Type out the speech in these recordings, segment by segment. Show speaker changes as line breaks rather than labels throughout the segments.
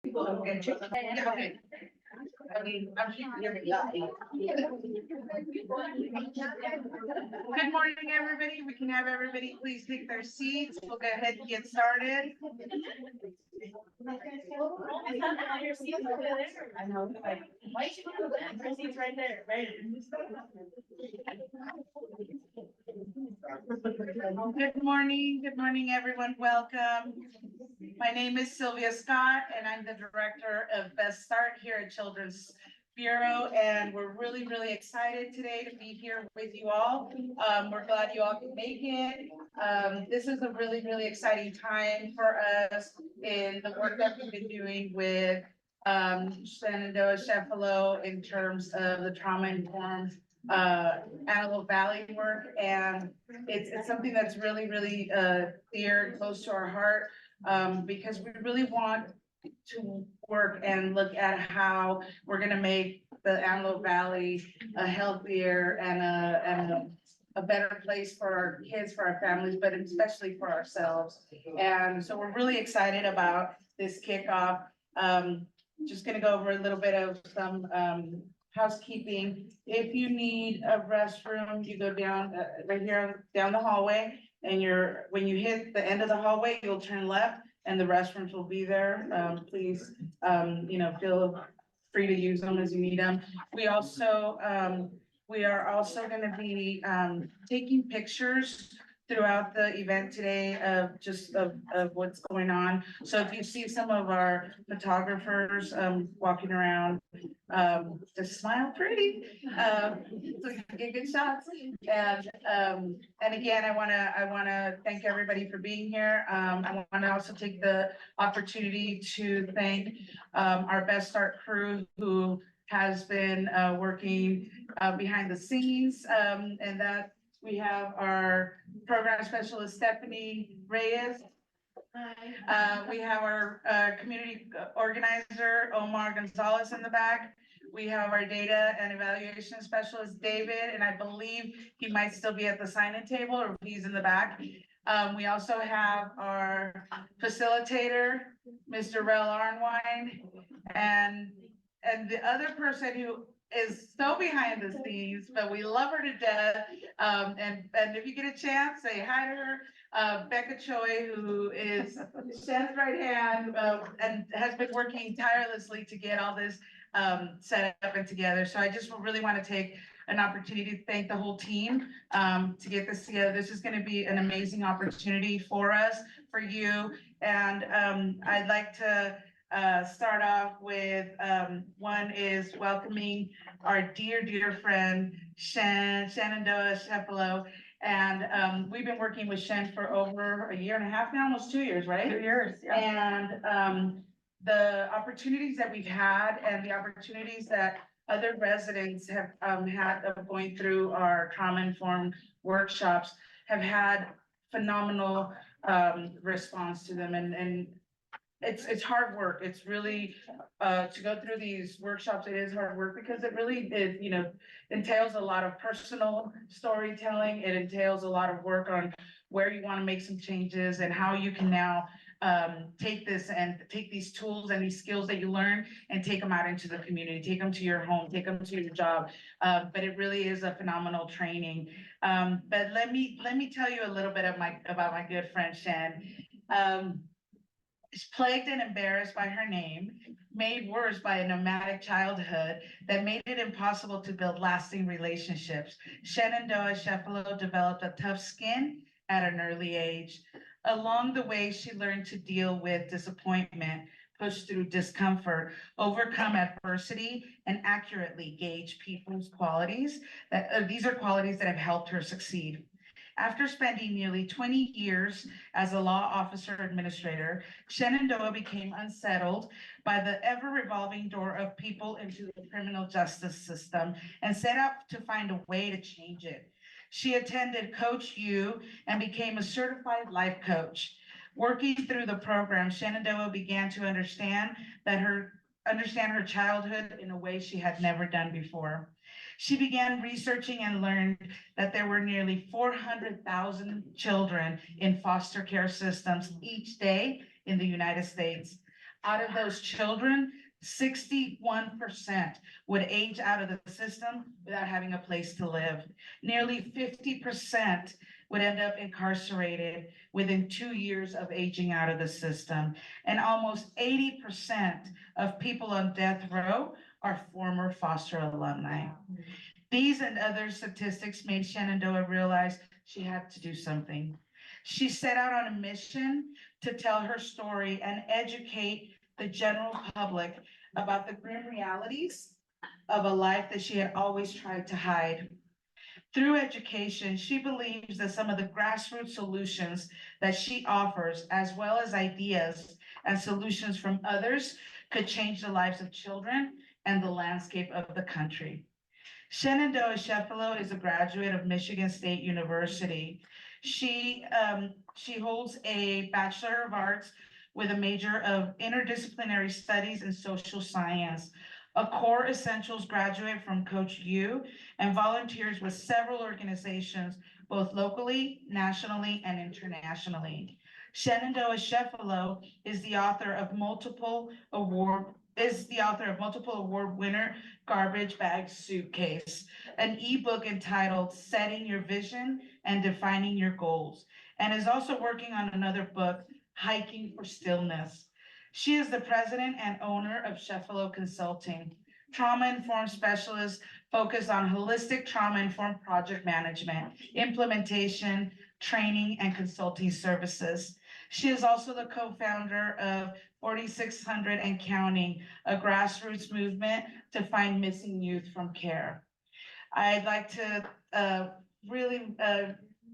Good morning, everybody. We can have everybody please take their seats. We'll go ahead and get started.
I know. Why should we do that? Your seat's right there, right?
Good morning, everyone. Welcome. My name is Sylvia Scott, and I'm the director of Best Start here at Children's Bureau, and we're really excited today to be here with you all. We're glad you all can make it. This is a really exciting time for us in the work that we've been doing with Shenandoah Chefalo in terms of the trauma-informed Antelope Valley work, and it's something that's really dear and close to our heart, because we really want to work and look at how we're going to make the Antelope Valley a healthier and a better place for our kids, for our families, but especially for ourselves. And so we're really excited about this kickoff. Just going to go over a little bit of some housekeeping. If you need a restroom, you go down right here down the hallway, and when you hit the end of the hallway, you'll turn left and the restrooms will be there. Please, feel free to use them as you need them. We are also going to be taking pictures throughout the event today of what's going on. So if you see some of our photographers walking around, just smile pretty, so you can get good shots. And again, I wanna thank everybody for being here. I wanna also take the opportunity to thank our Best Start crew who has been working behind the scenes, and that we have our program specialist, Stephanie Reyes. Hi. We have our community organizer, Omar Gonzalez, in the back. We have our data and evaluation specialist, David, and I believe he might still be at the sign-in table, or he's in the back. We also have our facilitator, Mr. Rel Arnwine, and the other person who is so behind the scenes, but we love her to death. And if you get a chance, say hi to her. Becca Choi, who is Shen's right hand, and has been working tirelessly to get all this set up and together. So I just really want to take an opportunity to thank the whole team to get this together. This is going to be an amazing opportunity for us, for you. And I'd like to start off with one is welcoming our dear friend Shenandoah Chefalo, and we've been working with Shen for over a year and a half now, almost 2 years, right?
2 years, yeah.
And the opportunities that we've had and the opportunities that other residents have had of going through our trauma-informed workshops have had phenomenal response to them, and it's hard work. It's really to go through these workshops. It is hard work because it really entails a lot of personal storytelling. It entails a lot of work on where you want to make some changes and how you can now take these tools and these skills that you learn and take them out into the community, take them to your home, take them to your job. But it really is a phenomenal training. But let me tell you a little bit about my good friend Shen. Is plagued and embarrassed by her name, made worse by a nomadic childhood that made it impossible to build lasting relationships. Shenandoah Chefalo developed a tough skin at an early age. Along the way, she learned to deal with disappointment, push through discomfort, overcome adversity, and accurately gauge people's qualities. These are qualities that have helped her succeed. After spending nearly 20 years as a law officer administrator, Shenandoah became unsettled by the ever-revolving door of people into the criminal justice system and set out to find a way to change it. She attended Coach U and became a certified life coach. Working through the program, Shenandoah began to understand her childhood in a way she had never done before. She began researching and learned that there were nearly 400,000 children in foster care systems each day in the United States. Out of those children, 61% would age out of the system without having a place to live. Nearly 50% would end up incarcerated within 2 years of aging out of the system. And almost 80% of people on death row are former foster alumni. These and other statistics made Shenandoah realize she had to do something. She set out on a mission to tell her story and educate the general public about the grim realities of a life that she had always tried to hide. Through education, she believes that some of the grassroots solutions that she offers, as well as ideas and solutions from others, could change the lives of children and the landscape of the country. Shenandoah Chefalo is a graduate of Michigan State University. She holds a Bachelor of Arts with a major of interdisciplinary studies and social science, a core essentials graduate from Coach U, and volunteers with several organizations, both locally, nationally, and internationally. Shenandoah Chefalo is the author of multiple award winner Garbage Bag Suitcase, an ebook entitled Setting Your Vision and Defining Your Goals, and is also working on another book, Hiking for Stillness. She is the president and owner of Chefalo Consulting, trauma-informed specialist focused on holistic trauma-informed project management, implementation, training, and consulting services. She is also the co-founder of 4600 and Counting, a grassroots movement to find missing youth from care. I'd like to really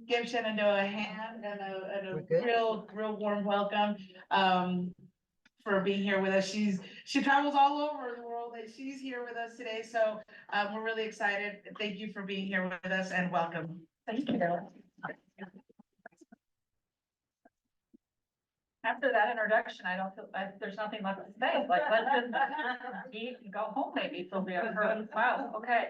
give Shenandoah a hand and a real warm welcome for being here with us. She travels all over the world and she's here with us today. So we're really excited. Thank you for being here with us and welcome.
Thank you. After that introduction, I don't feel, there's nothing left to say, like, let's just eat and go home maybe, Sophia. Wow, okay.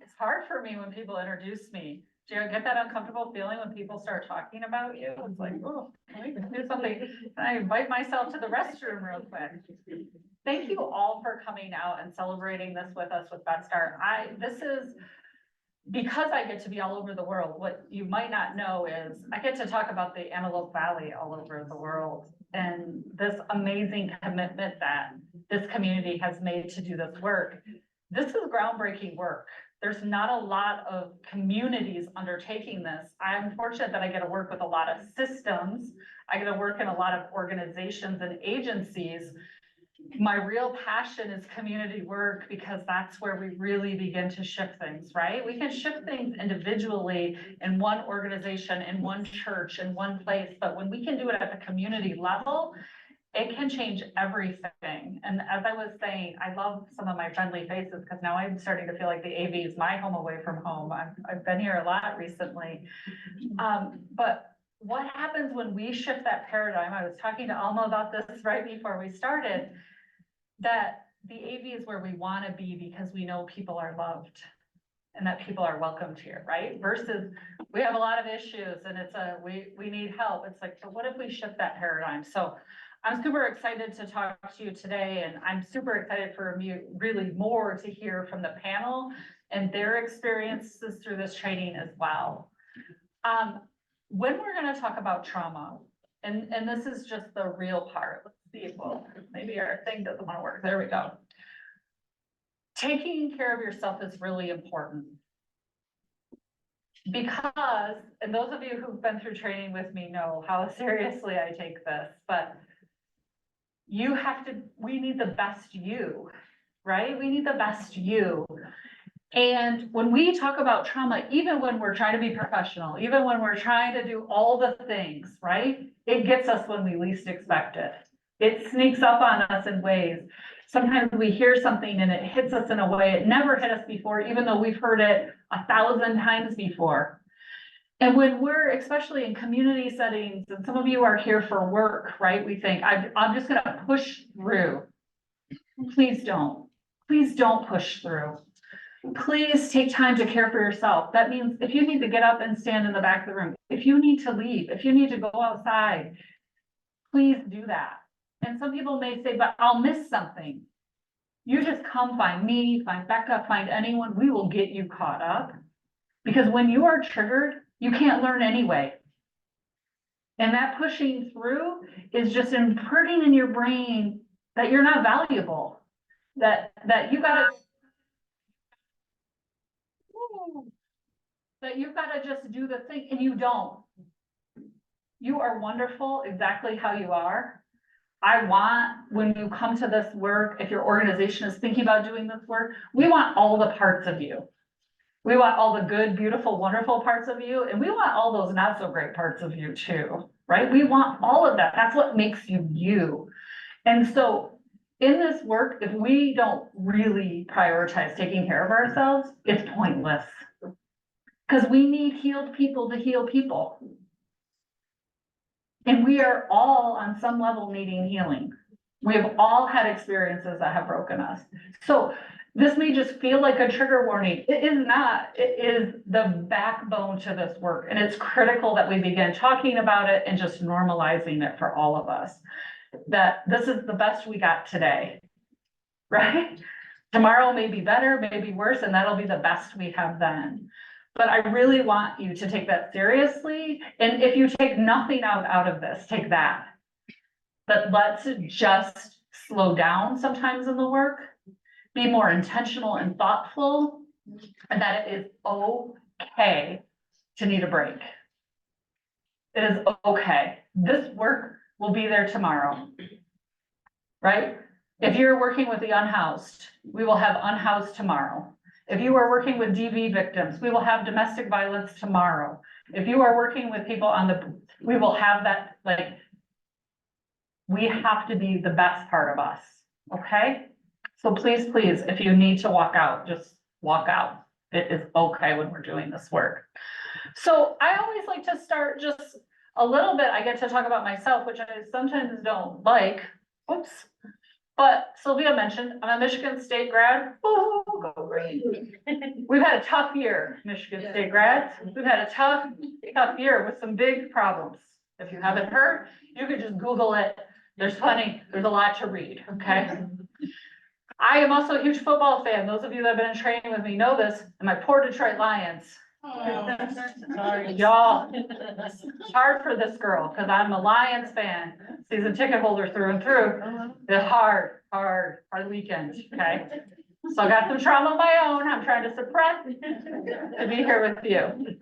It's hard for me when people introduce me. Do you get that uncomfortable feeling when people start talking about you? It's like, oh, I can do something. Can I invite myself to the restroom real quick? Thank you all for coming out and celebrating this with us with Best Start. This is, because I get to be all over the world, what you might not know is I get to talk about the Antelope Valley all over the world and this amazing commitment that this community has made to do this work. This is groundbreaking work. There's not a lot of communities undertaking this. I'm fortunate that I get to work with a lot of systems. I get to work in a lot of organizations and agencies. My real passion is community work because that's where we really begin to shift things, right? We can shift things individually in one organization, in one church, in one place, but when we can do it at the community level, it can change everything. And as I was saying, I love some of my friendly faces because now I'm starting to feel like the AV is my home away from home. I've been here a lot recently. But what happens when we shift that paradigm? I was talking to Alma about this right before we started, that the AV is where we want to be because we know people are loved and that people are welcomed here, right? Versus we have a lot of issues and it's we need help. It's like, so what if we shift that paradigm? So I'm super excited to talk to you today, and I'm super excited for you really more to hear from the panel and their experiences through this training as well. When we're going to talk about trauma, and this is just the real part. Let's see, well, maybe our thing doesn't want to work. There we go. Taking care of yourself is really important. Because, and those of you who've been through training with me know how seriously I take this, but we need the best you, right? We need the best you. And when we talk about trauma, even when we're trying to be professional, even when we're trying to do all the things, right? It gets us when we least expect it. It sneaks up on us in ways. Sometimes we hear something and it hits us in a way it never hit us before, even though we've heard it 1,000 times before. And when we're, especially in community settings, and some of you are here for work, right? We think, I'm just gonna push through. Please don't push through. Please take time to care for yourself. That means if you need to get up and stand in the back of the room, if you need to leave, if you need to go outside, please do that. And some people may say, but I'll miss something. You just come find me, find Becca, find anyone, we will get you caught up. Because when you are triggered, you can't learn anyway. And that pushing through is just imprinting in your brain that you're not valuable, that you gotta, that you've gotta just do the thing, and you don't. You are wonderful exactly how you are. I want, when you come to this work, if your organization is thinking about doing this work, we want all the parts of you. We want all the good, beautiful, wonderful parts of you, and we want all those not so great parts of you too, right? We want all of that. That's what makes you you. And so in this work, if we don't really prioritize taking care of ourselves, it's pointless. Because we need healed people to heal people. And we are all on some level needing healing. We have all had experiences that have broken us. So this may just feel like a trigger warning. It is not. It is the backbone to this work. And it's critical that we begin talking about it and just normalizing it for all of us. That this is the best we got today, right? Tomorrow may be better, maybe worse, and that'll be the best we have then. But I really want you to take that seriously. And if you take nothing out of this, take that. But let's just slow down sometimes in the work, be more intentional and thoughtful, and that it is okay to need a break. It is okay. This work will be there tomorrow, right? If you're working with the unhoused, we will have unhoused tomorrow. If you are working with DV victims, we will have domestic violence tomorrow. If you are working with people we will have that, like, we have to be the best part of us, okay? So please, please, if you need to walk out, just walk out. It is okay when we're doing this work. So I always like to start just a little bit. I get to talk about myself, which I sometimes don't like. Oops. But Sophia mentioned, I'm a Michigan State grad. Oh, go green. We've had a tough year, Michigan State grads. We've had a tough year with some big problems. If you haven't heard, you can just Google it. There's a lot to read, okay? I am also a huge football fan. Those of you that have been in training with me know this, and my poor Detroit Lions.
Oh,
Sorry, y'all. It's hard for this girl because I'm a Lions fan, season ticket holder through and through. It's hard weekend, okay? So I got some trauma of my own. I'm trying to suppress to be here with you.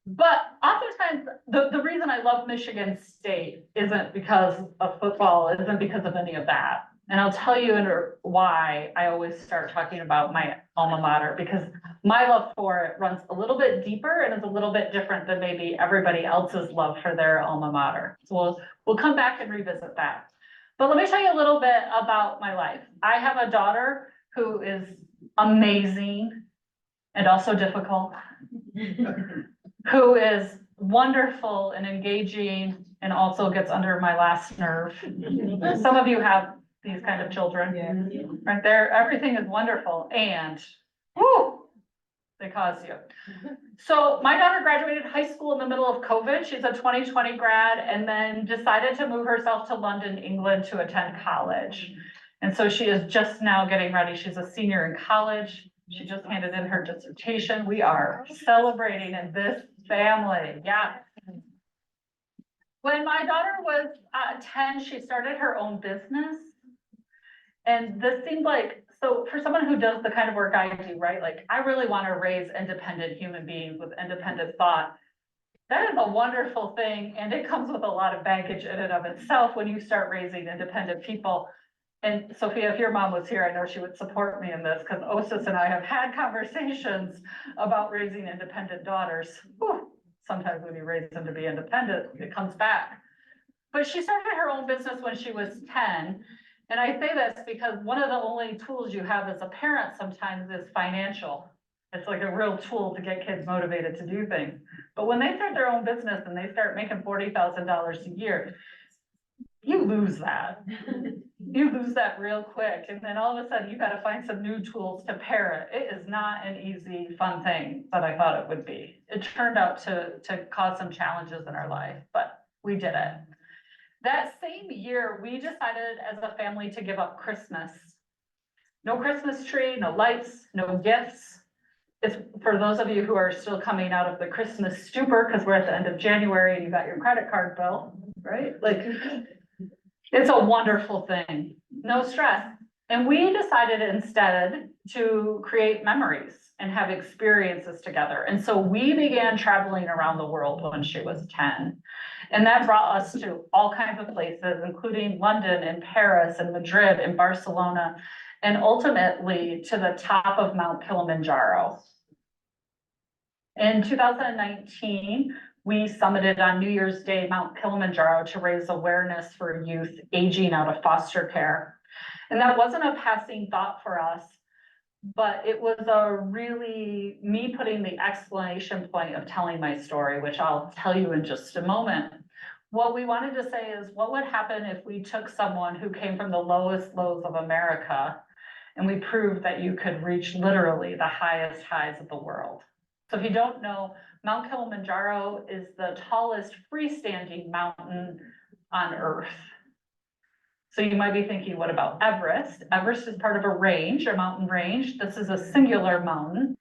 But oftentimes, the reason I love Michigan State isn't because of football, isn't because of any of that. And I'll tell you why I always start talking about my alma mater, because my love for it runs a little bit deeper and is a little bit different than maybe everybody else's love for their alma mater. So we'll come back and revisit that. But let me tell you a little bit about my life. I have a daughter who is amazing and also difficult, who is wonderful and engaging and also gets under my last nerve. Some of you have these kind of children, right there. Everything is wonderful and whoo, they cause you. So my daughter graduated high school in the middle of COVID. She's a 2020 grad and then decided to move herself to London, England to attend college. And so she is just now getting ready. She's a senior in college. She just handed in her dissertation. We are celebrating in this family. Yeah. When my daughter was 10, she started her own business. And this seemed like, so for someone who does the kind of work I do, right? Like I really want to raise independent human beings with independent thought. That is a wonderful thing. And it comes with a lot of baggage in and of itself when you start raising independent people. And Sophia, if your mom was here, I know she would support me in this because Osis and I have had conversations about raising independent daughters. Whew. Sometimes when you raise them to be independent, it comes back. But she started her own business when she was 10. And I say this because one of the only tools you have as a parent sometimes is financial. It's like a real tool to get kids motivated to do things. But when they start their own business and they start making $40,000 a year, you lose that. You lose that real quick. And then all of a sudden you got to find some new tools to pair it. It is not an easy, fun thing that I thought it would be. It turned out to cause some challenges in our life, but we did it. That same year, we decided as a family to give up Christmas. No Christmas tree, no lights, no gifts. It's for those of you who are still coming out of the Christmas stupor, because we're at the end of January and you got your credit card bill, right? Like, it's a wonderful thing, no stress. And we decided instead to create memories and have experiences together. And so we began traveling around the world when she was 10. And that brought us to all kinds of places, including London and Paris and Madrid and Barcelona, and ultimately to the top of Mount Kilimanjaro. In 2019, we summited on New Year's Day, Mount Kilimanjaro, to raise awareness for youth aging out of foster care. And that wasn't a passing thought for us, but it was a really me putting the exclamation point of telling my story, which I'll tell you in just a moment. What we wanted to say is, what would happen if we took someone who came from the lowest lows of America and we proved that you could reach literally the highest highs of the world? So if you don't know, Mount Kilimanjaro is the tallest freestanding mountain on Earth. So you might be thinking, what about Everest? Everest is part of a range, a mountain range. This is a singular mountain,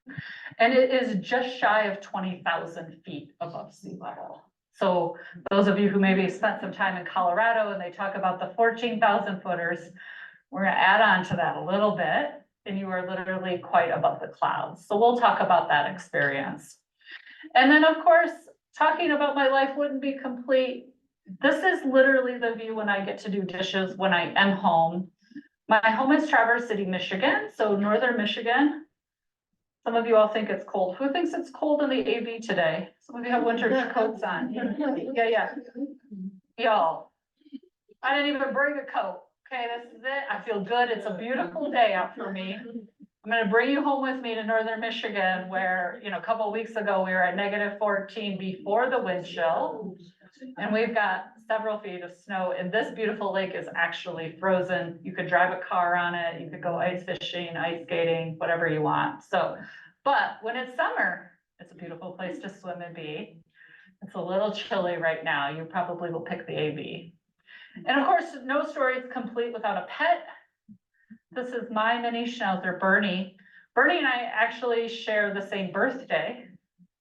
and it is just shy of 20,000 feet above sea level. So those of you who maybe spent some time in Colorado and they talk about the 14,000 footers, we're gonna add on to that a little bit, and you are literally quite above the clouds. So we'll talk about that experience. And then of course, talking about my life wouldn't be complete. This is literally the view when I get to do dishes when I am home. My home is Traverse City, Michigan, so northern Michigan. Some of you all think it's cold. Who thinks it's cold in the AV today? Some of you have winter coats on. Yeah. Y'all, I didn't even bring a coat. Okay, this is it. I feel good. It's a beautiful day out for me. I'm gonna bring you home with me to northern Michigan where, a couple of weeks ago, we were at -14 before the wind chill. And we've got several feet of snow, and this beautiful lake is actually frozen. You could drive a car on it, you could go ice fishing, ice skating, whatever you want. So, but when it's summer, it's a beautiful place to swim and be. It's a little chilly right now. You probably will pick the AV. And of course, no story is complete without a pet. This is my mini schnauzer, Bernie. Bernie and I actually share the same birthday.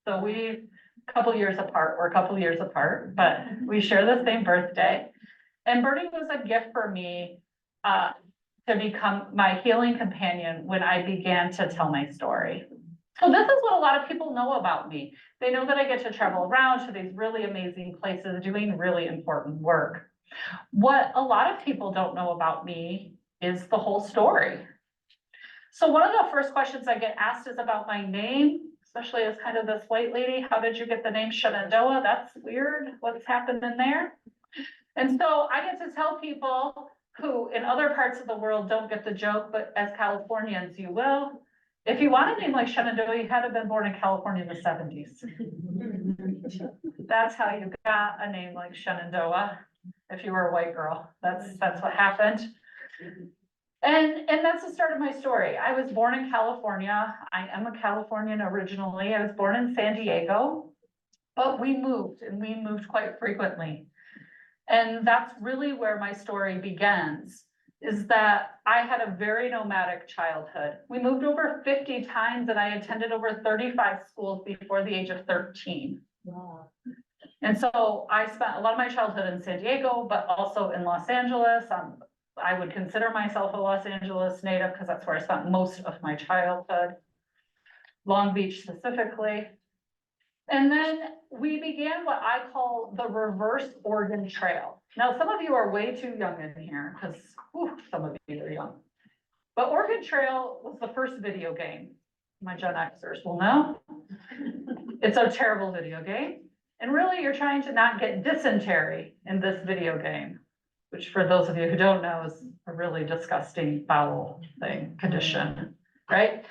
So we're a couple years apart, but we share the same birthday. And Bernie was a gift for me to become my healing companion when I began to tell my story. So this is what a lot of people know about me. They know that I get to travel around to these really amazing places doing really important work. What a lot of people don't know about me is the whole story. So one of the first questions I get asked is about my name, especially as kind of this white lady. How did you get the name Shenandoah? That's weird. What's happening there? And so I get to tell people who in other parts of the world don't get the joke, but as Californians, you will. If you want a name like Shenandoah, you had to have been born in California in the 70s. That's how you got a name like Shenandoah. If you were a white girl, that's what happened. And that's the start of my story. I was born in California. I am a Californian originally. I was born in San Diego, but we moved quite frequently. And that's really where my story begins, is that I had a very nomadic childhood. We moved over 50 times and I attended over 35 schools before the age of 13. Wow. And so I spent a lot of my childhood in San Diego, but also in Los Angeles. I would consider myself a Los Angeles native because that's where I spent most of my childhood, Long Beach specifically. And then we began what I call the reverse Oregon Trail. Now, some of you are way too young in here because some of you are young. But Oregon Trail was the first video game. My Gen Xers will know. It's a terrible video game. And really, you're trying to not get dysentery in this video game, which for those of you who don't know is a really disgusting bowel condition, right?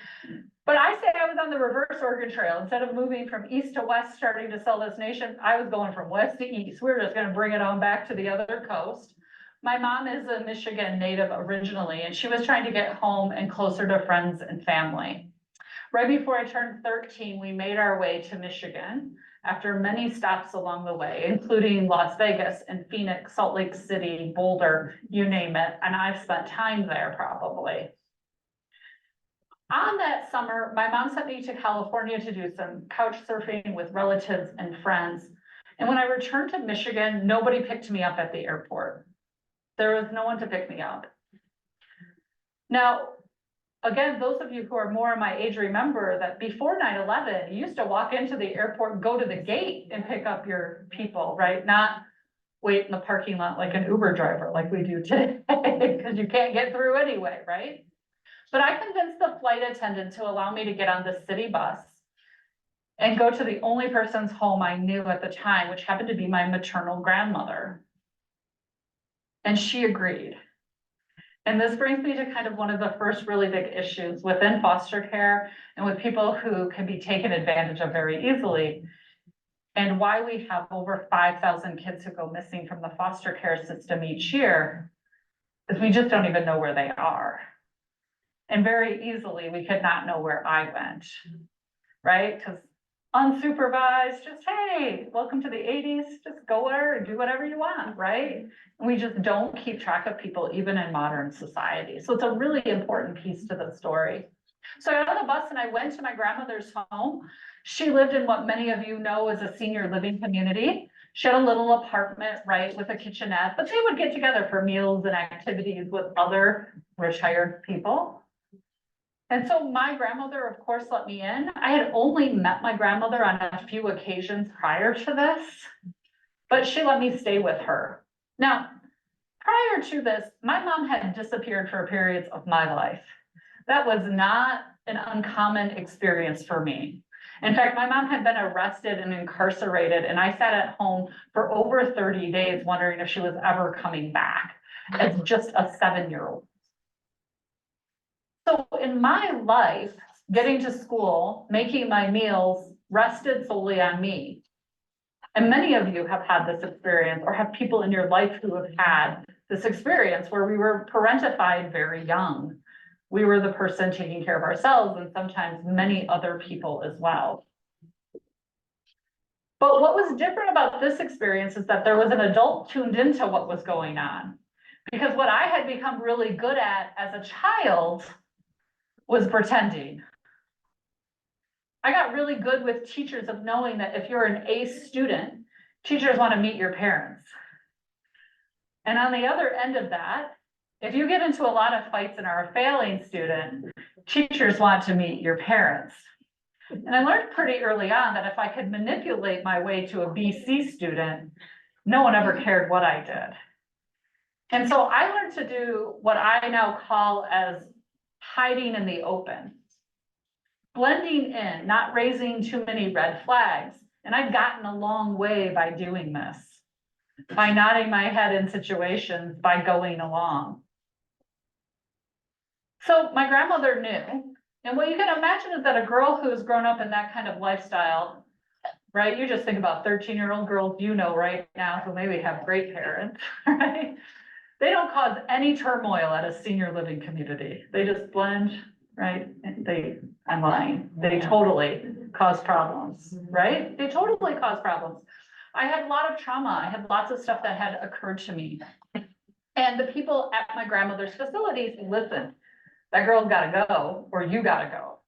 But I say I was on the reverse Oregon Trail. Instead of moving from east to west, starting to sell this nation, I was going from west to east. We were just going to bring it on back to the other coast. My mom is a Michigan native originally, and she was trying to get home and closer to friends and family. Right before I turned 13, we made our way to Michigan. after many stops along the way, including Las Vegas and Phoenix, Salt Lake City, Boulder, you name it, and I've spent time there probably. On that summer, my mom sent me to California to do some couch surfing with relatives and friends. And when I returned to Michigan, nobody picked me up at the airport. There was no one to pick me up. Now, again, those of you who are more my age remember that before 9/11, you used to walk into the airport, go to the gate and pick up your people, right? Not wait in the parking lot like an Uber driver like we do today, because you can't get through anyway, right? But I convinced the flight attendant to allow me to get on the city bus and go to the only person's home I knew at the time, which happened to be my maternal grandmother. And she agreed. And this brings me to kind of one of the first really big issues within foster care and with people who can be taken advantage of very easily, and why we have over 5,000 kids who go missing from the foster care system each year, is we just don't even know where they are. And very easily, we could not know where I went, right? Because unsupervised, just, hey, welcome to the 80s, just go there and do whatever you want, right? And we just don't keep track of people, even in modern society. So it's a really important piece to the story. So I got on the bus and I went to my grandmother's home. She lived in what many of you know as a senior living community. She had a little apartment, right, with a kitchenette, but they would get together for meals and activities with other retired people. And so my grandmother, of course, let me in. I had only met my grandmother on a few occasions prior to this, but she let me stay with her. Now, prior to this, my mom had disappeared for periods of my life. That was not an uncommon experience for me. In fact, my mom had been arrested and incarcerated, and I sat at home for over 30 days wondering if she was ever coming back as just a 7-year-old. So in my life, getting to school, making my meals rested solely on me. And many of you have had this experience or have people in your life who have had this experience where we were parentified very young. We were the person taking care of ourselves and sometimes many other people as well. But what was different about this experience is that there was an adult tuned into what was going on. Because what I had become really good at as a child was pretending. I got really good with teachers of knowing that if you're an A student, teachers want to meet your parents. And on the other end of that, if you get into a lot of fights and are a failing student, teachers want to meet your parents. And I learned pretty early on that if I could manipulate my way to a BC student, no one ever cared what I did. And so I learned to do what I now call as hiding in the open, blending in, not raising too many red flags. And I've gotten a long way by doing this, by nodding my head in situations, by going along. So my grandmother knew, and what you can imagine is that a girl who's grown up in that kind of lifestyle, right? You just think about 13-year-old girls you know right now who maybe have great parents, right? They don't cause any turmoil at a senior living community. They just blend, right? I'm lying. They totally cause problems, right? They totally cause problems. I had a lot of trauma. I had lots of stuff that had occurred to me. And the people at my grandmother's facilities, listen, that girl's gotta go, or you gotta go.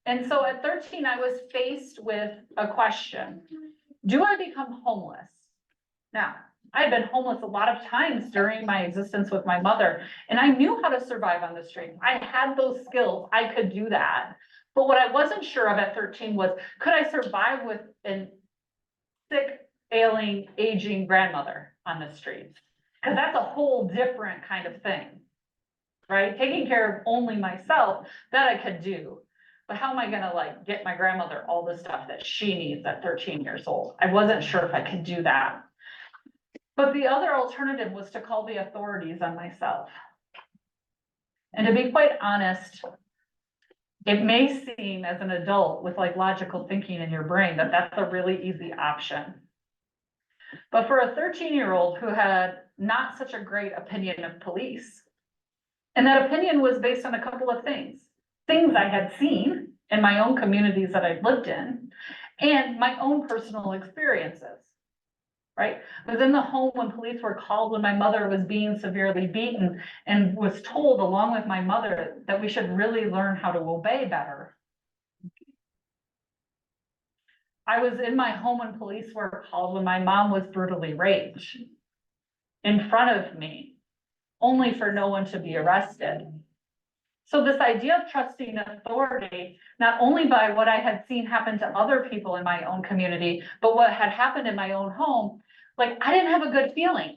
And so at 13, I was faced with a question. Do I become homeless? Now, I had been homeless a lot of times during my existence with my mother, and I knew how to survive on the street. I had those skills. I could do that. But what I wasn't sure of at 13 was, could I survive with a sick, ailing, aging grandmother on the streets? Because that's a whole different kind of thing, right? Taking care of only myself, that I could do. But how am I gonna like get my grandmother all the stuff that she needs at 13 years old? I wasn't sure if I could do that. But the other alternative was to call the authorities on myself. And to be quite honest, it may seem as an adult with like logical thinking in your brain that that's a really easy option. But for a 13-year-old who had not such a great opinion of police, and that opinion was based on a couple of things I had seen in my own communities that I'd lived in, and my own personal experiences. Right? I was in the home when police were called when my mother was being severely beaten and was told along with my mother that we should really learn how to obey better. I was in my home when police were called when my mom was brutally raped in front of me, only for no one to be arrested. So this idea of trusting authority, not only by what I had seen happen to other people in my own community, but what had happened in my own home, like I didn't have a good feeling,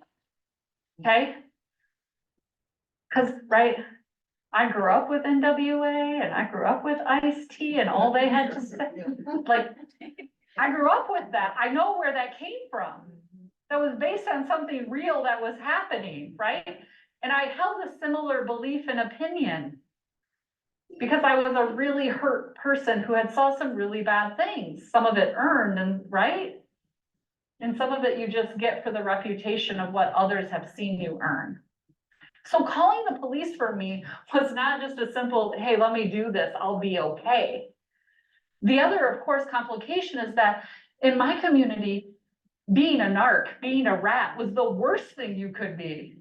okay? Because, right, I grew up with NWA and I grew up with Ice-T and all they had to say, like, I grew up with that. I know where that came from. That was based on something real that was happening, right? And I held a similar belief and opinion because I was a really hurt person who had saw some really bad things, some of it earned, and right? And some of it you just get for the reputation of what others have seen you earn. So calling the police for me was not just a simple, hey, let me do this, I'll be okay. The other, of course, complication is that in my community, being a narc, being a rat was the worst thing you could be.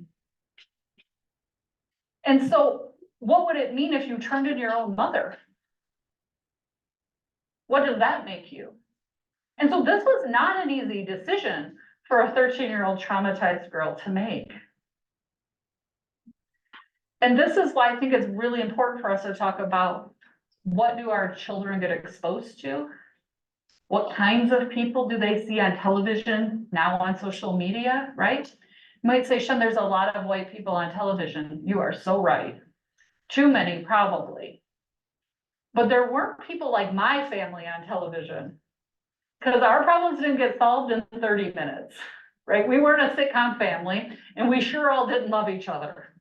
And so what would it mean if you turned in your own mother? What does that make you? And so this was not an easy decision for a 13-year-old traumatized girl to make. And this is why I think it's really important for us to talk about what do our children get exposed to? What kinds of people do they see on television, now on social media, right? You might say, Shen, there's a lot of white people on television. You are so right. Too many, probably. But there weren't people like my family on television because our problems didn't get solved in 30 minutes, right? We weren't a sitcom family and we sure all didn't love each other.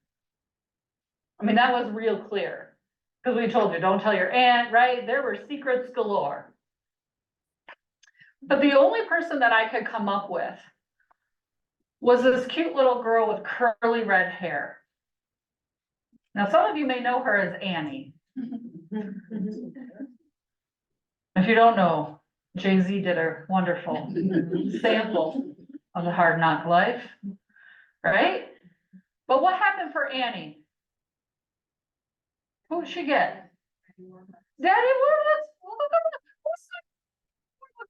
I mean, that was real clear because we told you, don't tell your aunt, right? There were secrets galore. But the only person that I could come up with was this cute little girl with curly red hair. Now, some of you may know her as Annie. If you don't know, Jay-Z did a wonderful sample of the Hard Knock Life, right? But what happened for Annie? Who'd she get? Daddy Warbucks.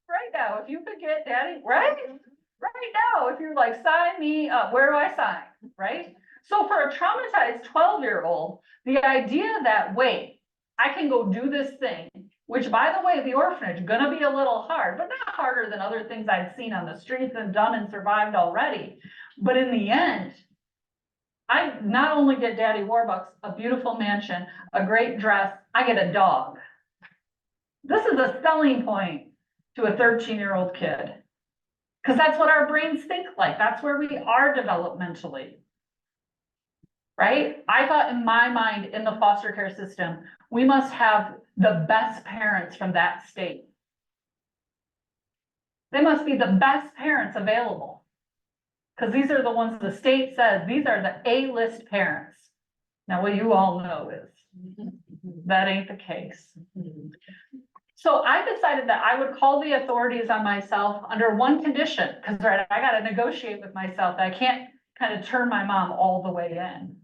Right now, if you could get Daddy, right now, if you're like, sign me up, where do I sign, right? So for a traumatized 12-year-old, the idea that, wait, I can go do this thing, which by the way, the orphanage, gonna be a little hard, but not harder than other things I'd seen on the streets and done and survived already. But in the end, I not only get Daddy Warbucks, a beautiful mansion, a great dress, I get a dog. This is a selling point to a 13-year-old kid. Because that's what our brains think like. That's where we are developmentally. Right? I thought in my mind, in the foster care system, we must have the best parents from that state. They must be the best parents available. Because these are the ones the state says, these are the A-list parents. Now, what you all know is that ain't the case. So I decided that I would call the authorities on myself under one condition, because right, I got to negotiate with myself that I can't kind of turn my mom all the way in,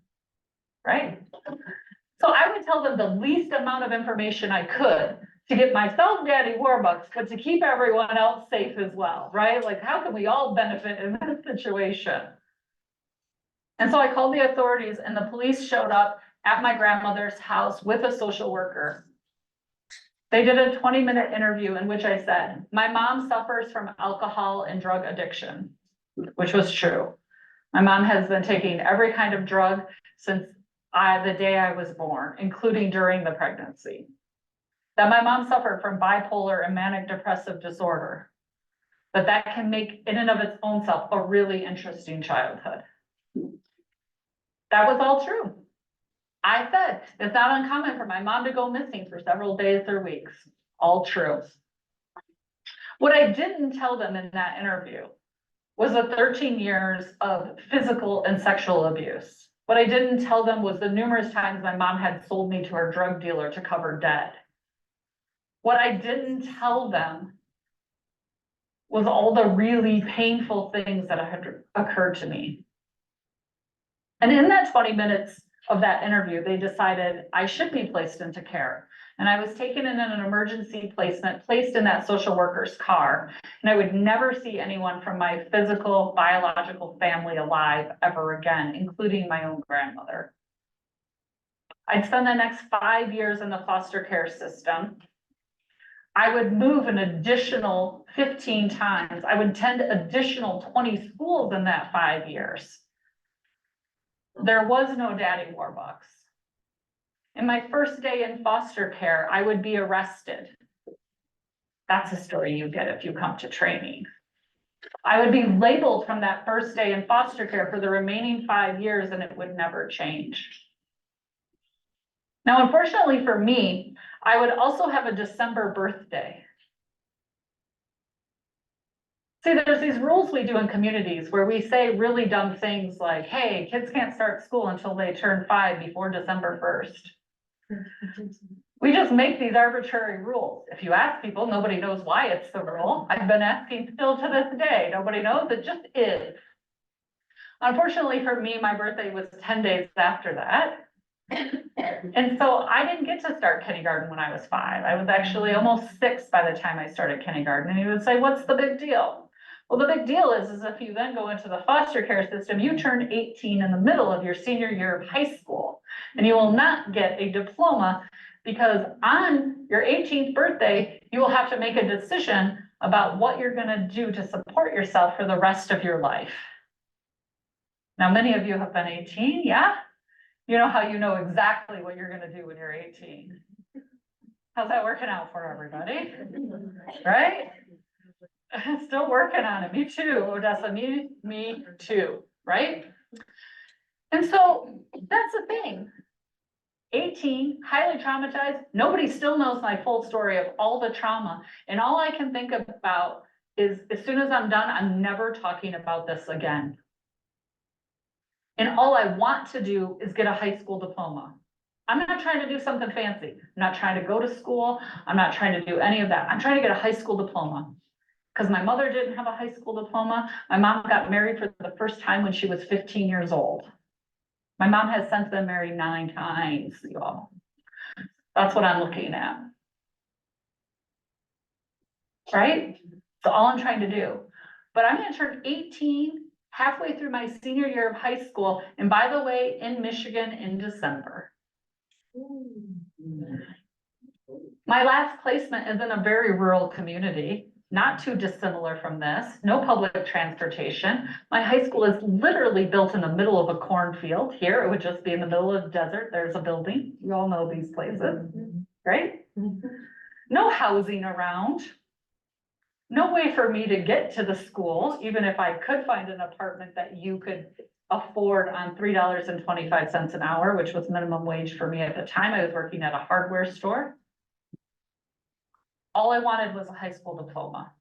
right? So I would tell them the least amount of information I could to get myself Daddy Warbucks, but to keep everyone else safe as well, right? Like, how can we all benefit in that situation? And so I called the authorities and the police showed up at my grandmother's house with a social worker. They did a 20-minute interview in which I said, my mom suffers from alcohol and drug addiction, which was true. My mom has been taking every kind of drug since the day I was born, including during the pregnancy. That my mom suffered from bipolar and manic depressive disorder. That can make in and of its own self a really interesting childhood. That was all true. I said, it's not uncommon for my mom to go missing for several days or weeks. All true. What I didn't tell them in that interview was the 13 years of physical and sexual abuse. What I didn't tell them was the numerous times my mom had sold me to her drug dealer to cover debt. What I didn't tell them was all the really painful things that had occurred to me. And in that 20 minutes of that interview, they decided I should be placed into care. And I was taken in an emergency placement, placed in that social worker's car. And I would never see anyone from my physical, biological family alive ever again, including my own grandmother. I'd spend the next 5 years in the foster care system. I would move an additional 15 times. I would attend additional 20 schools in that 5 years. There was no Daddy Warbucks. In my first day in foster care, I would be arrested. That's a story you get if you come to training. I would be labeled from that first day in foster care for the remaining 5 years, and it would never change. Now, unfortunately for me, I would also have a December birthday. See, there's these rules we do in communities where we say really dumb things like, hey, kids can't start school until they turn 5 before December 1st. We just make these arbitrary rules. If you ask people, nobody knows why it's the rule. I've been asking still to this day. Nobody knows, it just is. Unfortunately for me, my birthday was 10 days after that. And so I didn't get to start kindergarten when I was 5. I was actually almost 6 by the time I started kindergarten. And you would say, what's the big deal? Well, the big deal is if you then go into the foster care system, you turn 18 in the middle of your senior year of high school, and you will not get a diploma because on your 18th birthday, you will have to make a decision about what you're going to do to support yourself for the rest of your life. Now, many of you have been 18, yeah? You know how you know exactly what you're going to do when you're 18. How's that working out for everybody? Right? Still working on it. Me too, Odessa. Me too. Right? And so that's the thing. 18, highly traumatized. Nobody still knows my full story of all the trauma. And all I can think about is as soon as I'm done, I'm never talking about this again. And all I want to do is get a high school diploma. I'm not trying to do something fancy. I'm not trying to go to school. I'm not trying to do any of that. I'm trying to get a high school diploma. Because my mother didn't have a high school diploma. My mom got married for the first time when she was 15 years old. My mom has since been married 9 times, y'all. That's what I'm looking at. Right? So all I'm trying to do. But I'm going to turn 18 halfway through my senior year of high school. And by the way, in Michigan in December. My last placement is in a very rural community. Not too dissimilar from this, no public transportation. My high school is literally built in the middle of a cornfield. Here, it would just be in the middle of the desert. There's a building. You all know these places, right? No housing around. No way for me to get to the school, even if I could find an apartment that you could afford on $3.25 an hour, which was minimum wage for me at the time. I was working at a hardware store. All I wanted was a high school diploma.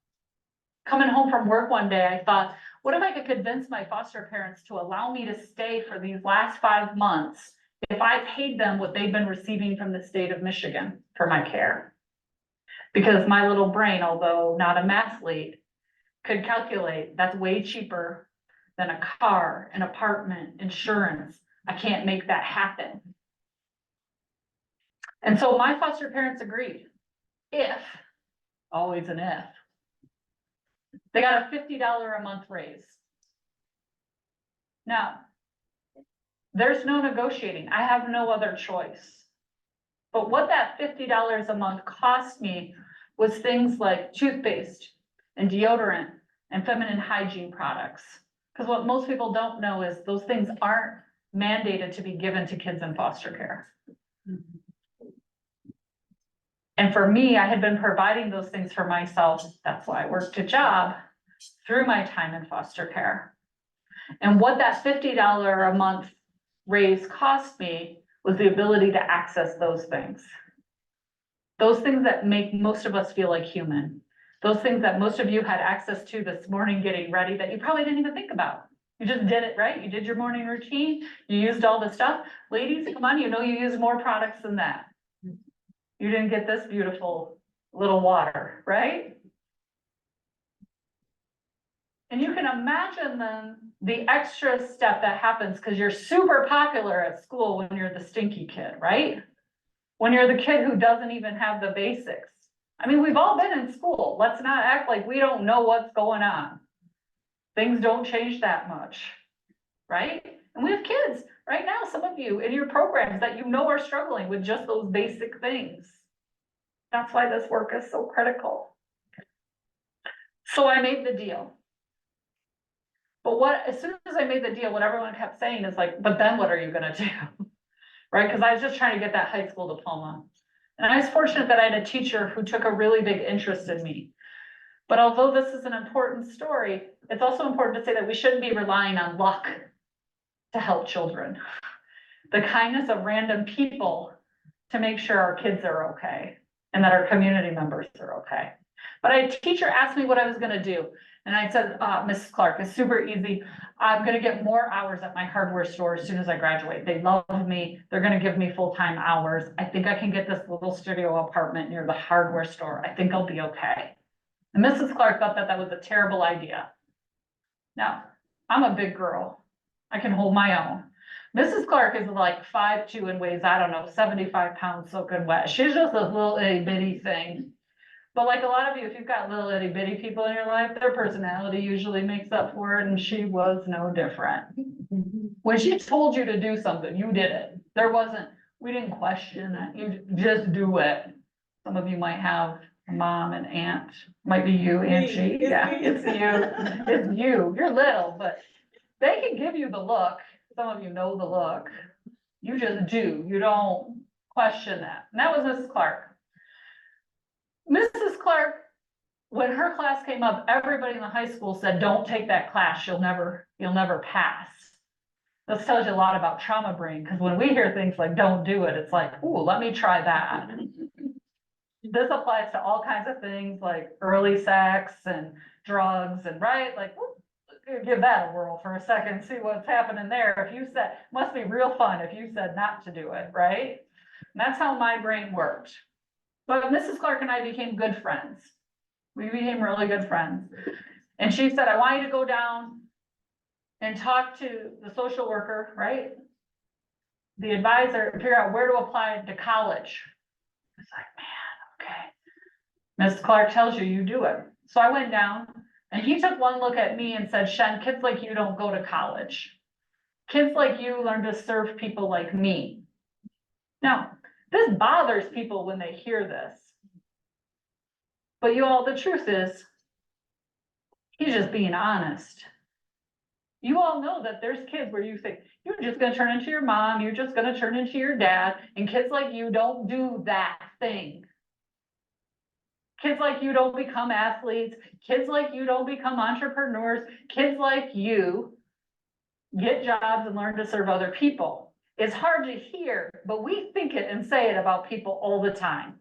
Coming home from work one day, I thought, what if I could convince my foster parents to allow me to stay for these last 5 months if I paid them what they've been receiving from the state of Michigan for my care? Because my little brain, although not a mathlete, could calculate that's way cheaper than a car, an apartment, insurance. I can't make that happen. And so my foster parents agreed. If, always an if, they got a $50 a month raise. Now, there's no negotiating. I have no other choice. But what that $50 a month cost me was things like toothpaste and deodorant and feminine hygiene products. Because what most people don't know is those things aren't mandated to be given to kids in foster care. And for me, I had been providing those things for myself. That's why I worked a job through my time in foster care. And what that $50 a month raise cost me was the ability to access those things. Those things that make most of us feel like human. Those things that most of you had access to this morning getting ready that you probably didn't even think about. You just did it, right? You did your morning routine. You used all the stuff. Ladies, come on, you know you use more products than that. You didn't get this beautiful little water, right? And you can imagine then the extra step that happens because you're super popular at school when you're the stinky kid, right? When you're the kid who doesn't even have the basics. I mean, we've all been in school. Let's not act like we don't know what's going on. Things don't change that much, right? And we have kids right now, some of you in your programs that you know are struggling with just those basic things. That's why this work is so critical. So I made the deal. But as soon as I made the deal, what everyone kept saying is like, but then what are you gonna do? Right? Because I was just trying to get that high school diploma. And I was fortunate that I had a teacher who took a really big interest in me. But although this is an important story, it's also important to say that we shouldn't be relying on luck to help children. The kindness of random people to make sure our kids are okay and that our community members are okay. But a teacher asked me what I was gonna do. And I said, Mrs. Clark, it's super easy. I'm gonna get more hours at my hardware store as soon as I graduate. They love me. They're gonna give me full-time hours. I think I can get this little studio apartment near the hardware store. I think I'll be okay. And Mrs. Clark thought that that was a terrible idea. Now, I'm a big girl. I can hold my own. Mrs. Clark is like 5'2" and weighs, I don't know, 75 pounds soaking wet. She's just this little itty bitty thing. But like a lot of you, if you've got little itty bitty people in your life, their personality usually makes up for it, and she was no different. When she told you to do something, you did it. We didn't question it, you just do it. Some of you might have a mom and aunt, might be you, Angie, yeah, it's you, you're little, but they can give you the look, some of you know the look. You just do, you don't question that, and that was Mrs. Clark. Mrs. Clark, when her class came up, everybody in the high school said, don't take that class, you'll never pass. This tells you a lot about trauma brain, because when we hear things like don't do it, it's like, ooh, let me try that. This applies to all kinds of things like early sex and drugs and right, like, give that a whirl for a second, see what's happening there. If you said, must be real fun if you said not to do it, right? And that's how my brain worked. But Mrs. Clark and I became good friends. We became really good friends. And she said, I want you to go down and talk to the social worker, right? The advisor, figure out where to apply to college. It's like, man, okay. Mrs. Clark tells you, you do it. So I went down and he took one look at me and said, Shen, kids like you don't go to college. Kids like you learn to serve people like me. Now, this bothers people when they hear this. But you all, the truth is, he's just being honest. You all know that there's kids where you think, you're just gonna turn into your mom, you're just gonna turn into your dad, and kids like you don't do that thing. Kids like you don't become athletes, kids like you don't become entrepreneurs, kids like you get jobs and learn to serve other people. It's hard to hear, but we think it and say it about people all the time.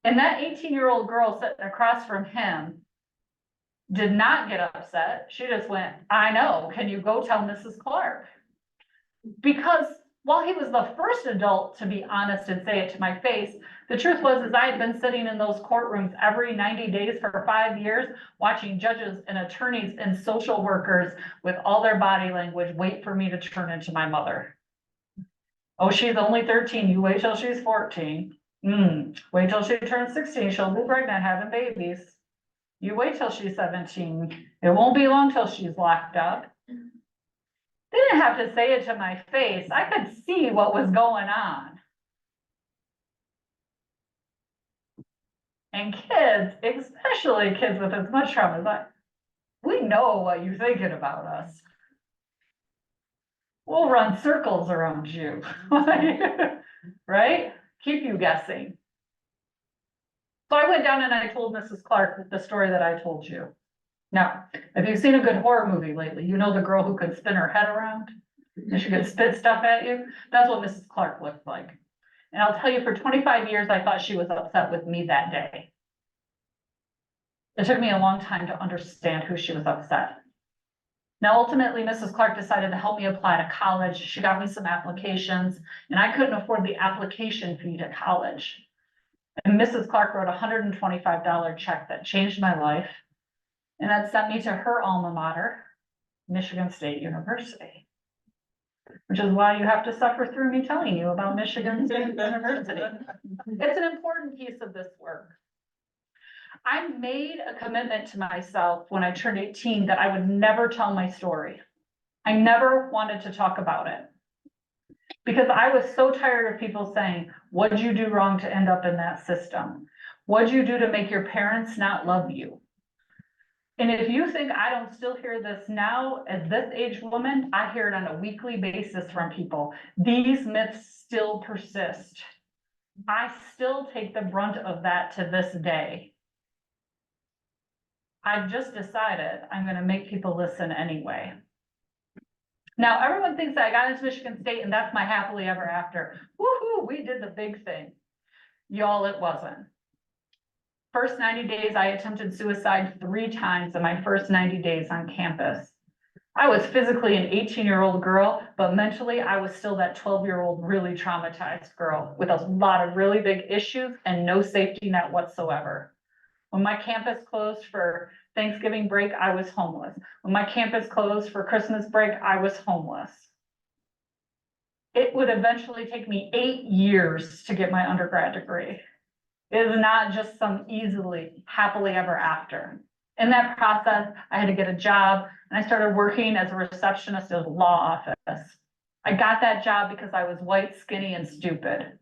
And that 18-year-old girl sitting across from him did not get upset. She just went, I know, can you go tell Mrs. Clark? Because while he was the first adult to be honest and say it to my face, the truth was is I had been sitting in those courtrooms every 90 days for 5 years, watching judges and attorneys and social workers with all their body language wait for me to turn into my mother. Oh, she's only 13, you wait till she's 14. Wait till she turns 16, she'll be pregnant having babies. You wait till she's 17, it won't be long till she's locked up. They didn't have to say it to my face, I could see what was going on. And kids, especially kids with as much trauma as I, we know what you're thinking about us. We'll run circles around you, right? Keep you guessing. So I went down and I told Mrs. Clark the story that I told you. Now, if you've seen a good horror movie lately, you know the girl who could spin her head around and she could spit stuff at you. That's what Mrs. Clark looked like. And I'll tell you, for 25 years, I thought she was upset with me that day. It took me a long time to understand who she was upset. Now, ultimately, Mrs. Clark decided to help me apply to college. She got me some applications, and I couldn't afford the application fee to college. And Mrs. Clark wrote a $125 check that changed my life. And that sent me to her alma mater, Michigan State University. Which is why you have to suffer through me telling you about Michigan State University. It's an important piece of this work. I made a commitment to myself when I turned 18 that I would never tell my story. I never wanted to talk about it. Because I was so tired of people saying, what'd you do wrong to end up in that system? What'd you do to make your parents not love you? And if you think I don't still hear this now, as this age woman, I hear it on a weekly basis from people. These myths still persist. I still take the brunt of that to this day. I've just decided I'm going to make people listen anyway. Now, everyone thinks that I got into Michigan State and that's my happily ever after. Woohoo, we did the big thing. Y'all, it wasn't. First 90 days, I attempted suicide 3 times in my first 90 days on campus. I was physically an 18-year-old girl, but mentally I was still that 12-year-old really traumatized girl with a lot of really big issues and no safety net whatsoever. When my campus closed for Thanksgiving break, I was homeless. When my campus closed for Christmas break, I was homeless. It would eventually take me 8 years to get my undergrad degree. It is not just some easily, happily ever after. In that process, I had to get a job and I started working as a receptionist at a law office. I got that job because I was white, skinny, and stupid.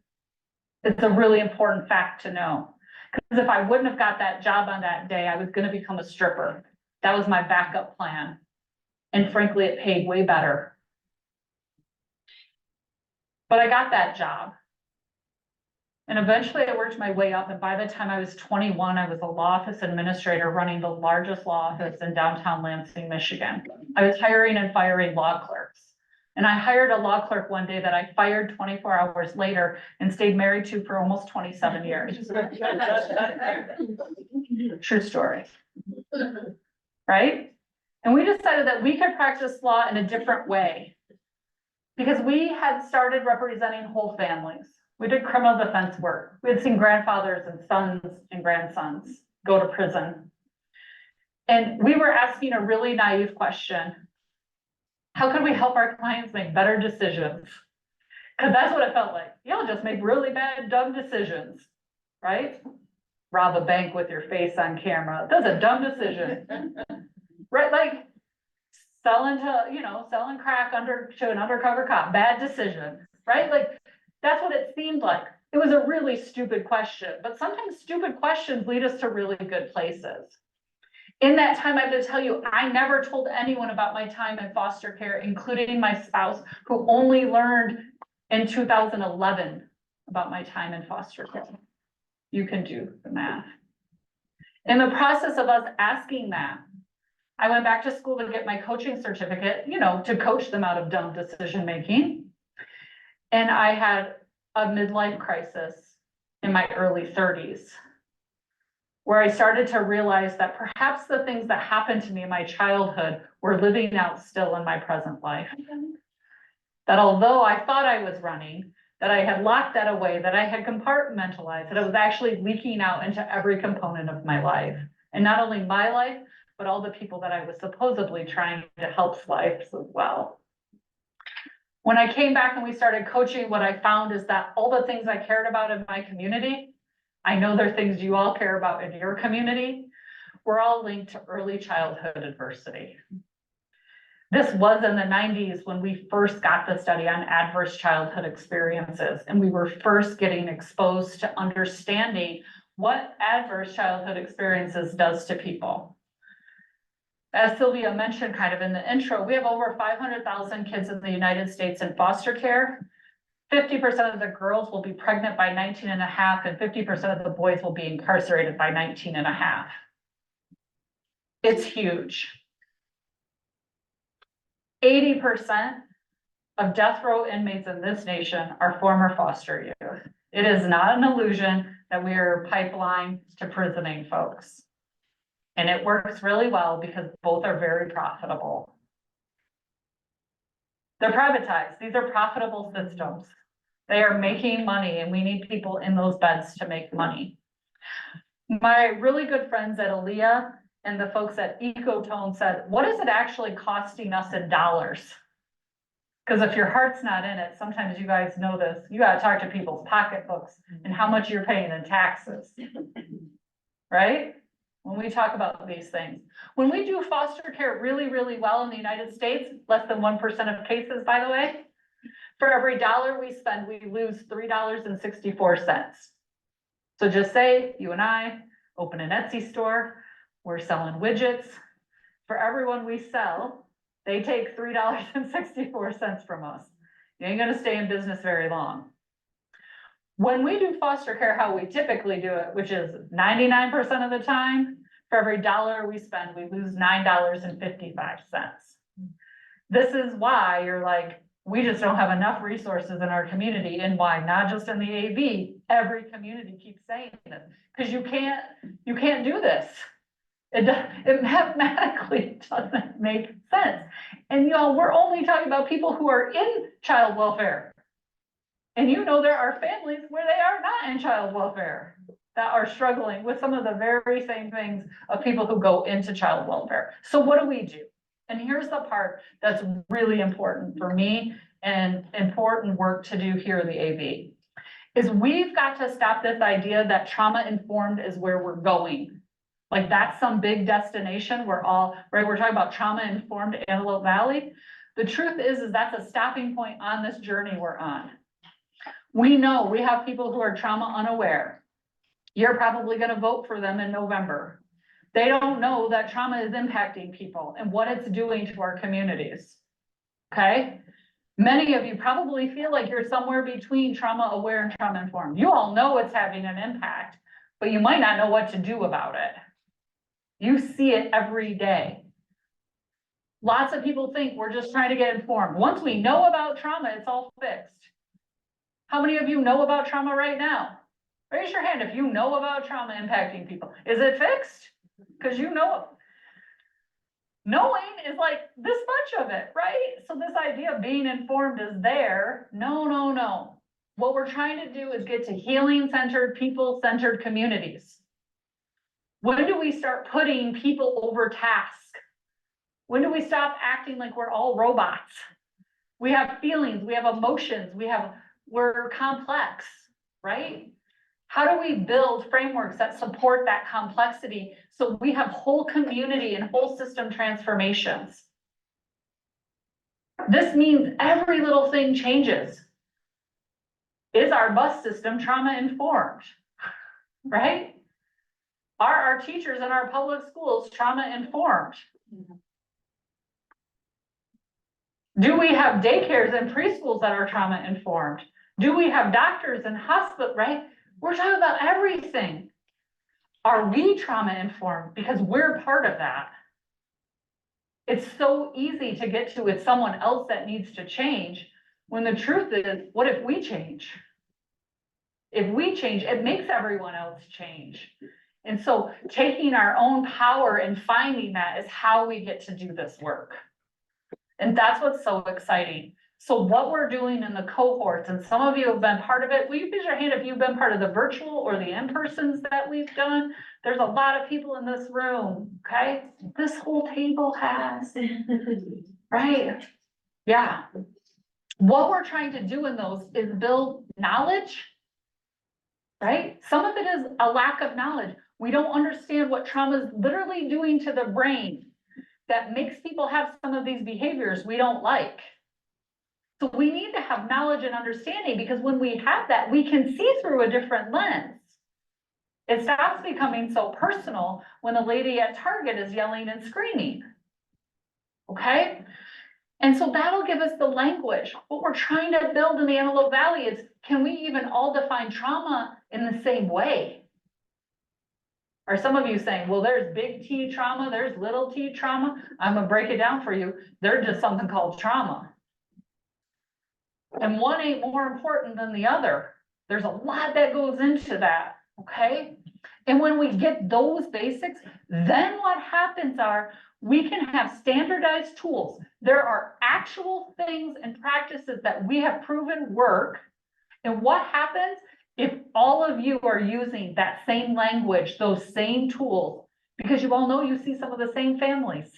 It's a really important fact to know. Because if I wouldn't have got that job on that day, I was going to become a stripper. That was my backup plan. And frankly, it paid way better. But I got that job. And eventually I worked my way up, and by the time I was 21, I was a law office administrator running the largest law office in downtown Lansing, Michigan. I was hiring and firing law clerks. And I hired a law clerk one day that I fired 24 hours later and stayed married to for almost 27 years. True story. Right? And we decided that we could practice law in a different way because we had started representing whole families. We did criminal defense work. We had seen grandfathers and sons and grandsons go to prison. And we were asking a really naive question. How can we help our clients make better decisions? Because that's what it felt like. Y'all just make really bad, dumb decisions, right? Rob a bank with your face on camera. That's a dumb decision, right? Like selling crack to an undercover cop, bad decision, right? Like that's what it seemed like. It was a really stupid question, but sometimes stupid questions lead us to really good places. In that time, I have to tell you, I never told anyone about my time in foster care, including my spouse, who only learned in 2011 about my time in foster care. You can do the math. In the process of us asking that, I went back to school to get my coaching certificate, to coach them out of dumb decision making. And I had a midlife crisis in my early 30s. Where I started to realize that perhaps the things that happened to me in my childhood were living out still in my present life. That although I thought I was running, that I had locked that away, that I had compartmentalized, that it was actually leaking out into every component of my life. And not only my life, but all the people that I was supposedly trying to help's lives as well. When I came back and we started coaching, what I found is that all the things I cared about in my community, I know there are things you all care about in your community. We're all linked to early childhood adversity. This was in the 90s when we first got the study on adverse childhood experiences, and we were first getting exposed to understanding what adverse childhood experiences does to people. As Sylvia mentioned kind of in the intro, we have over 500,000 kids in the United States in foster care. 50% of the girls will be pregnant by 19 and a half, and 50% of the boys will be incarcerated by 19 and a half. It's huge. 80% of death row inmates in this nation are former foster youth. It is not an illusion that we are pipeline to prisoning folks. And it works really well because both are very profitable. They're privatized. These are profitable systems. They are making money, and we need people in those beds to make money. My really good friends at Aaliyah and the folks at Ecotone said, what is it actually costing us in dollars? Because if your heart's not in it, sometimes you guys know this, you gotta talk to people's pocketbooks and how much you're paying in taxes. Right? When we talk about these things. When we do foster care really, really well in the United States, less than 1% of cases, by the way, for every dollar we spend, we lose $3.64. So just say you and I open an Etsy store, we're selling widgets. For everyone we sell, they take $3.64 from us. You ain't gonna stay in business very long. When we do foster care, how we typically do it, which is 99% of the time, for every dollar we spend, we lose $9.55. This is why you're like, we just don't have enough resources in our community, and why, not just in the AV, every community keeps saying this, because you can't do this. It mathematically doesn't make sense. And we're only talking about people who are in child welfare. And there are families where they are not in child welfare that are struggling with some of the very same things of people who go into child welfare. So what do we do? And here's the part that's really important for me and important work to do here at the AV, is we've got to stop this idea that trauma-informed is where we're going. Like that's some big destination we're talking about trauma-informed Antelope Valley. The truth is that's a stopping point on this journey we're on. We know we have people who are trauma unaware. You're probably going to vote for them in November. They don't know that trauma is impacting people and what it's doing to our communities. Okay? Many of you probably feel like you're somewhere between trauma aware and trauma informed. You all know it's having an impact, but you might not know what to do about it. You see it every day. Lots of people think we're just trying to get informed. Once we know about trauma, it's all fixed. How many of you know about trauma right now? Raise your hand if you know about trauma impacting people. Is it fixed? Because knowing is like this much of it, right? So this idea of being informed is there. No. What we're trying to do is get to healing-centered, people-centered communities. When do we start putting people over task? When do we stop acting like we're all robots? We have feelings, we have emotions, we're complex, right? How do we build frameworks that support that complexity so we have whole community and whole system transformations? This means every little thing changes. Is our bus system trauma informed, right? Are our teachers in our public schools trauma informed? Do we have daycares and preschools that are trauma informed? Do we have doctors and hospitals, right? We're talking about everything. Are we trauma informed? Because we're part of that. It's so easy to get to it's someone else that needs to change, when the truth is, what if we change? If we change, it makes everyone else change. And so taking our own power and finding that is how we get to do this work. And that's what's so exciting. So what we're doing in the cohorts, and some of you have been part of it. Will you raise your hand if you've been part of the virtual or the in-persons that we've done? There's a lot of people in this room, okay? This whole table has, right? Yeah. What we're trying to do in those is build knowledge, right? Some of it is a lack of knowledge. We don't understand what trauma is literally doing to the brain that makes people have some of these behaviors we don't like. So we need to have knowledge and understanding, because when we have that, we can see through a different lens. It stops becoming so personal when the lady at Target is yelling and screaming. Okay? And so that'll give us the language. What we're trying to build in the Antelope Valley is, can we even all define trauma in the same way? Are some of you saying, well, there's big T trauma, there's little t trauma? I'm gonna break it down for you. They're just something called trauma. And one ain't more important than the other. There's a lot that goes into that, okay? And when we get those basics, then what happens are we can have standardized tools. There are actual things and practices that we have proven work. And what happens if all of you are using that same language, those same tools? Because you all know you see some of the same families.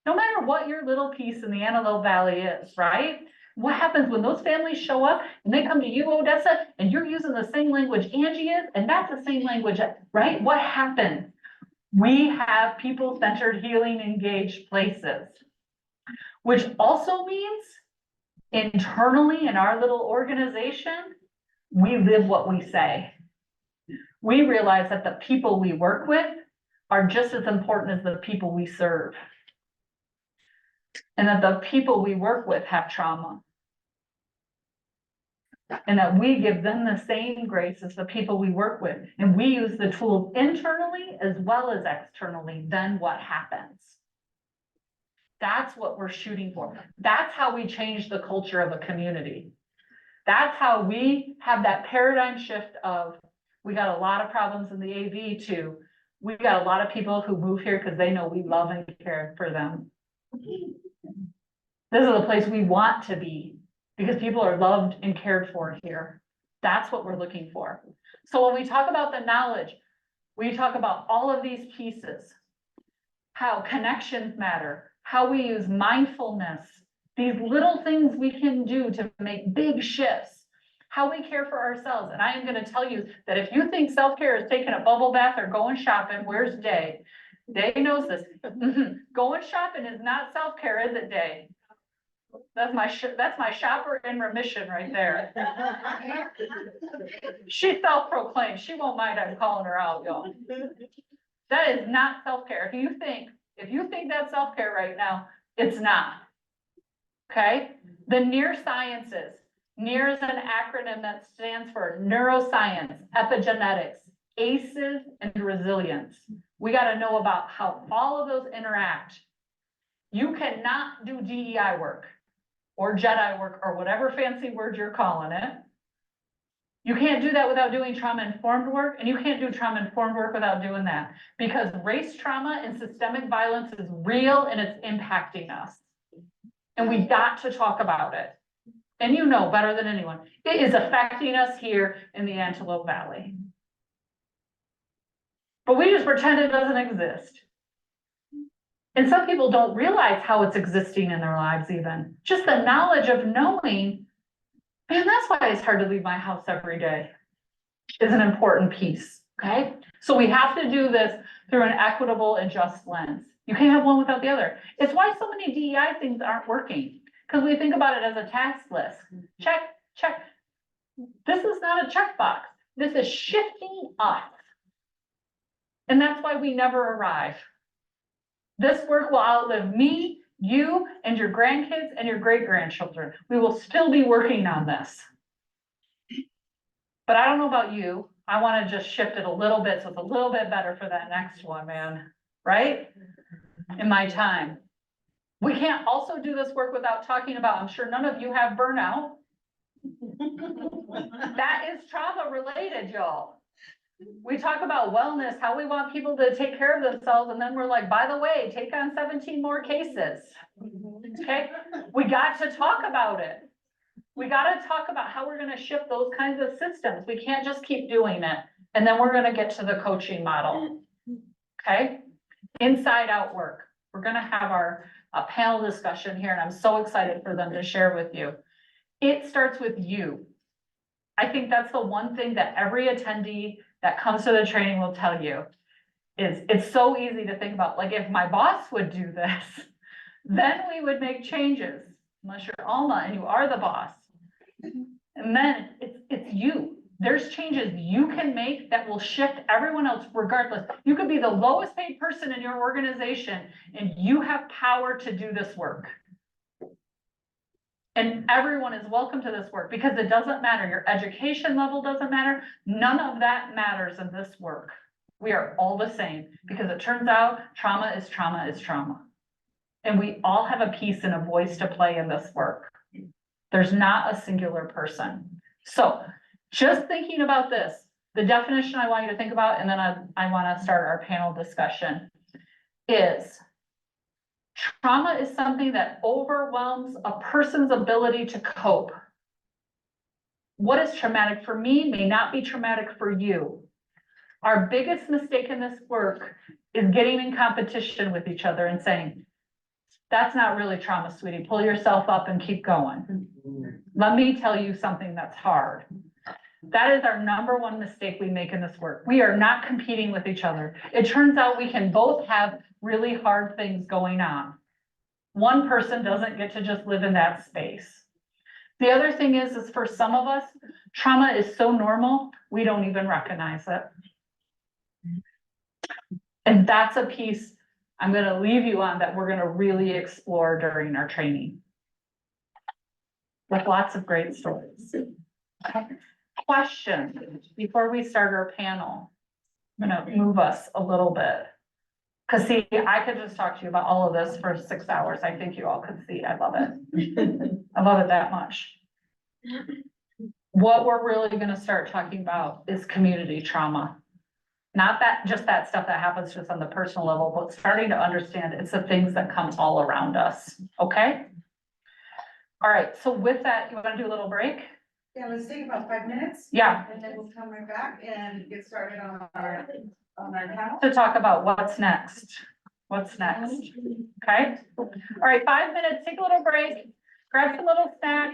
No matter what your little piece in the Antelope Valley is, right? What happens when those families show up and they come to you, Odessa, and you're using the same language Angie is, and that's the same language, right? What happens? We have people-centered, healing, engaged places, which also means internally in our little organization, we live what we say. We realize that the people we work with are just as important as the people we serve. And that the people we work with have trauma. And that we give them the same grace as the people we work with. And we use the tools internally as well as externally. Then what happens? That's what we're shooting for. That's how we change the culture of a community. That's how we have that paradigm shift of, we got a lot of problems in the AV too. We got a lot of people who move here because they know we love and care for them. This is the place we want to be because people are loved and cared for here. That's what we're looking for. So when we talk about the knowledge, we talk about all of these pieces, how connections matter, how we use mindfulness, these little things we can do to make big shifts, how we care for ourselves. And I am going to tell you that if you think self-care is taking a bubble bath or going shopping, where's Day? Day knows this. Going shopping is not self-care, is it, Day? That's my shopper in remission right there. She's self-proclaimed. She won't mind I'm calling her out, y'all. That is not self-care. If you think that's self-care right now, it's not. Okay? The neurosciences. NEAR is an acronym that stands for neuroscience, epigenetics, ACEs, and resilience. We got to know about how all of those interact. You cannot do DEI work or Jedi work or whatever fancy word you're calling it. You can't do that without doing trauma-informed work, and you can't do trauma-informed work without doing that, because race trauma and systemic violence is real and it's impacting us. And we got to talk about it. And you know better than anyone, it is affecting us here in the Antelope Valley. But we just pretend it doesn't exist. And some people don't realize how it's existing in their lives even. Just the knowledge of knowing, man, that's why it's hard to leave my house every day, is an important piece, okay? So we have to do this through an equitable and just lens. You can't have one without the other. It's why so many DEI things aren't working, because we think about it as a task list. Check, check. This is not a checkbox. This is shifting us. And that's why we never arrive. This work will outlive me, you, and your grandkids and your great-grandchildren. We will still be working on this. But I don't know about you. I want to just shift it a little bit so it's a little bit better for that next one, man. Right? In my time. We can't also do this work without talking about, I'm sure none of you have burnout. That is trauma related, y'all. We talk about wellness, how we want people to take care of themselves, and then we're like, by the way, take on 17 more cases. Okay, we got to talk about it. We got to talk about how we're going to shift those kinds of systems. We can't just keep doing it. And then we're going to get to the coaching model. Okay, inside out work. We're going to have a panel discussion here, and I'm so excited for them to share with you. It starts with you. I think that's the one thing that every attendee that comes to the training will tell you, is it's so easy to think about, like, if my boss would do this, then we would make changes, unless you're Alma and you are the boss. And then it's you. There's changes you can make that will shift everyone else regardless. You could be the lowest paid person in your organization and you have power to do this work. And everyone is welcome to this work because it doesn't matter. Your education level doesn't matter. None of that matters in this work. We are all the same because it turns out trauma is trauma is trauma. And we all have a piece and a voice to play in this work. There's not a singular person. So just thinking about this, the definition I want you to think about, and then I want to start our panel discussion, is trauma is something that overwhelms a person's ability to cope. What is traumatic for me may not be traumatic for you. Our biggest mistake in this work is getting in competition with each other and saying, that's not really trauma, sweetie. Pull yourself up and keep going. Let me tell you something that's hard. That is our number one mistake we make in this work. We are not competing with each other. It turns out we can both have really hard things going on. One person doesn't get to just live in that space. The other thing is for some of us, trauma is so normal, we don't even recognize it. And that's a piece I'm going to leave you on that we're going to really explore during our training. With lots of great stories. Okay. Question before we start our panel. I'm going to move us a little bit. Because see, I could just talk to you about all of this for 6 hours. I think you all could see. I love it. I love it that much. What we're really going to start talking about is community trauma. Not that just that stuff that happens just on the personal level, but starting to understand it's the things that come all around us. Okay. All right. So with that, you want to do a little break?
Yeah, let's take about 5 minutes.
Yeah.
And then we'll come right back and get started on our panel.
To talk about what's next. What's next? Okay. All right. 5 minutes. Take a little break. Grab some little snack.